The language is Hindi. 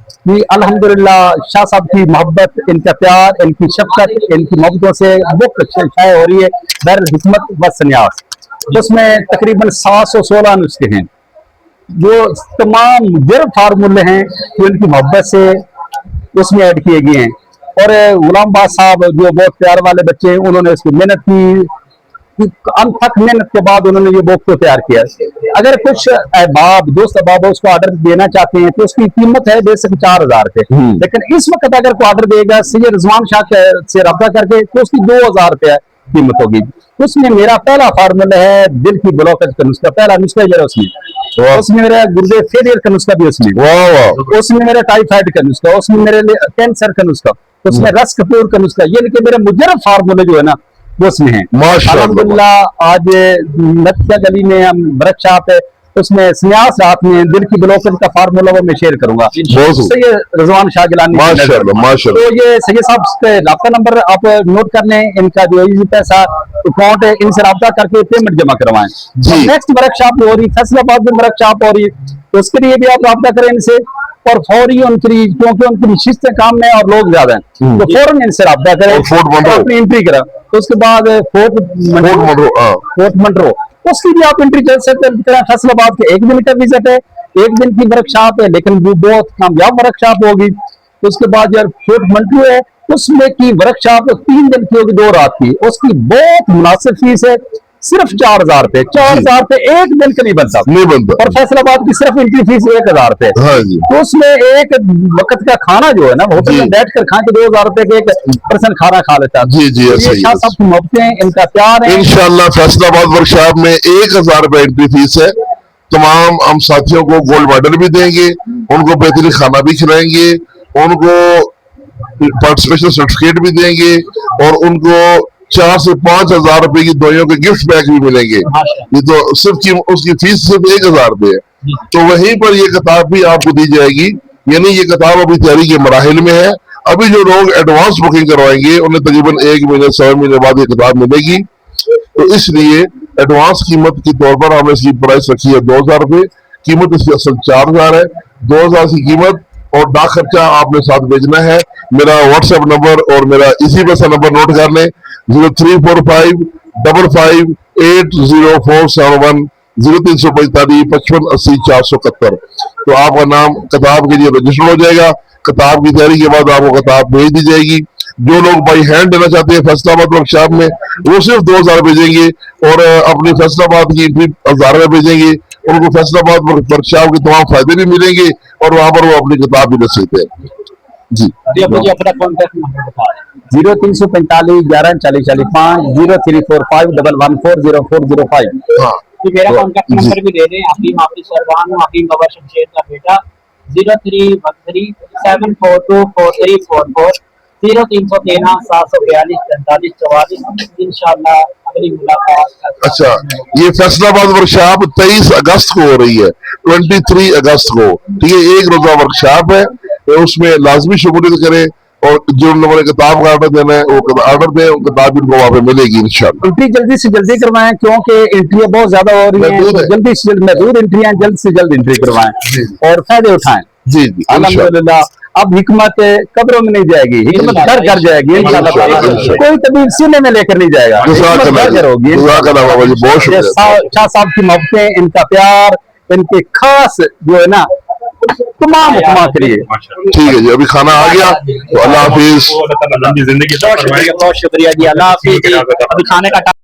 कि अल्हम्दुलिल्लाह शाह साहब की मोहब्बत, इनका प्यार, इनकी शफकत, इनकी मोहब्बतों से बुक शाये हो रही है दर हिकमत व सन्यास। उसमें तकरीबन 716 नुस्खे हैं जो तमाम मुजर फार्मूले हैं जो इनकी मोहब्बत से उसमें ऐड किए गए हैं। और गुलाम बाद साहब जो बहुत प्यार वाले बच्चे हैं, उन्होंने उसकी मेहनत की, अनथक मेहनत के बाद उन्होंने ये बुक को तैयार किया। अगर कुछ अहबाब दोस्त अहबाब उसको ऑर्डर देना चाहते हैं तो उसकी कीमत है बेसिक 4000 रुपये, लेकिन इस वक्त अगर कोई ऑर्डर देगा सैयद रिजवान शाह से रब्ता करके तो उसकी 2000 रुपया कीमत होगी। उसमें मेरा पहला फार्मूला है दिल की ब्लॉकेज का नुस्खा, पहला नुस्खा जो है उसमें मेरा गुर्दे फेलियर का नुस्खा भी उसमें मेरा टाइफाइड का नुस्खा, उसमें मेरे कैंसर का नुस्खा, उसमें रस कपूर का नुस्खा, यानी कि मेरे मुजरब फार्मूले जो है ना वो उसमें है। अल्हम्दुलिल्लाह आज नक्शा गली में हम वर्कशॉप है, उसमें सन्यास रात में दिल की ब्लॉकेज का फार्मूला वो मैं शेयर करूंगा। सैयद रिजवान शाह गिलानी, तो ये सैयद साहब के राब्ता नंबर आप नोट कर लें, इनका जो इजी पैसा अकाउंट है, इनसे राब्ता करके पेमेंट जमा करवाएं। नेक्स्ट वर्कशॉप हो रही फैसलाबाद में वर्कशॉप हो रही है, तो उसके लिए भी आप राब्ता करें इनसे और फौरी उनकी, क्योंकि उनकी शिस्तें काम में और लोग ज्यादा हैं, तो फौरन इनसे राब्ता करें, अपनी एंट्री करा। तो उसके बाद फोर्ट मंड्रो उसकी भी आप एंट्री कर सकते हैं। फैसलाबाद के 1 दिन का विजिट है, 1 दिन की वर्कशॉप है, लेकिन वो बहुत कामयाब वर्कशॉप होगी। उसके बाद यार फोर्ट मंड्रो है, उसमें की वर्कशॉप 3 दिन की होगी, 2 रात की, उसकी बहुत मुनासिब फीस है, सिर्फ 4000 रुपए। 4000 रुपए 1 दिन का नहीं बनता। और फैसलाबाद की सिर्फ एंट्री फीस 1000 रुपए। तो उसमें एक वक्त का खाना जो है ना होटल में बैठ कर खा के 2000 रुपए के एक पर्सन खाना खा लेता है। शाह साहब की मोहब्बतें, इनका प्यार है। इंशाल्लाह फैसलाबाद वर्कशॉप में 1000 रुपए एंट्री फीस है। तमाम हम साथियों को गोल्ड मेडल भी देंगे, उनको बेहतरीन खाना भी खिलाएंगे, उनको पार्टिसिपेशन सर्टिफिकेट भी देंगे और उनको 4 से 5000 रुपए की दवाइयों के गिफ्ट बैग भी मिलेंगे। ये तो सिर्फ उसकी फीस सिर्फ 1000 रुपए है। तो वहीं पर ये किताब भी आपको दी जाएगी, यानी ये किताब अभी तैयारी के मराहिल में है। अभी जो लोग एडवांस बुकिंग करवाएंगे उन्हें तकरीबन 1 महीने 6 महीने बाद ये किताब मिलेगी। तो इसलिए एडवांस कीमत के तौर पर हमने इसकी प्राइस रखी है 2000 रुपए, कीमत इसकी असल 4000 है। 2000 की कीमत और डाक खर्चा आपने साथ भेजना है। मेरा व्हाट्सएप नंबर और मेरा इसी पैसा नंबर नोट कर लें, 0345 55 80471 0345 55 80 471। तो आपका नाम किताब के लिए रजिस्टर हो जाएगा। किताब की तैयारी के बाद आपको किताब भेज दी जाएगी। जो लोग बाई हैंड देना चाहते हैं फैसलाबाद वर्कशॉप में वो सिर्फ 2000 भेजेंगे और अपनी फैसलाबाद की 1000 रुपए भेजेंगे। उनको फैसलाबाद वर्कशॉप के तमाम फायदे भी मिलेंगे और वहां पर वो अपनी किताब भी ले सकते हैं। जी मुझे अपना कॉन्टेक्ट नंबर बता दें। 0345 11 40 45 0345 114 0405। हाँ मेरा कॉन्टेक्ट नंबर भी दे दें। हकीम हाफिज सरवान, हकीम बाबा शमशेर का बेटा, 0313 742 4344 0313 742 45 44। इंशाल्लाह अगली मुलाकात। अच्छा, ये फैसलाबाद वर्कशॉप 23 अगस्त को हो रही है, 23 अगस्त को। ठीक है, 1 रोजा वर्कशॉप है, तो उसमें लाजमी शमूलियत करें और जो लोगों ने किताब का ऑर्डर देना है वो ऑर्डर दें, किताब इनको वहां पे मिलेगी इंशाल्लाह। एंट्री जल्दी से जल्दी करवाएं क्योंकि एंट्रियां बहुत ज्यादा हो रही हैं, जल्दी से जल्द महदूद एंट्रियां जल्द से जल्द एंट्री करवाएं और फायदे उठाएं। जी जी अल्हम्दुलिल्लाह। अब हिकमत कबरों में नहीं जाएगी, हिकमत घर घर जाएगी इंशाल्लाह। कोई तबीब सीने में लेकर नहीं जाएगा, होगी। शाह साहब की मोहब्बतें, इनका प्यार, इनके खास जो है ना तमाम के लिए। ठीक है जी, अभी खाना आ गया तो अल्लाह हाफिज। बहुत शुक्रिया जी, अल्लाह हाफिज। अभी खाने का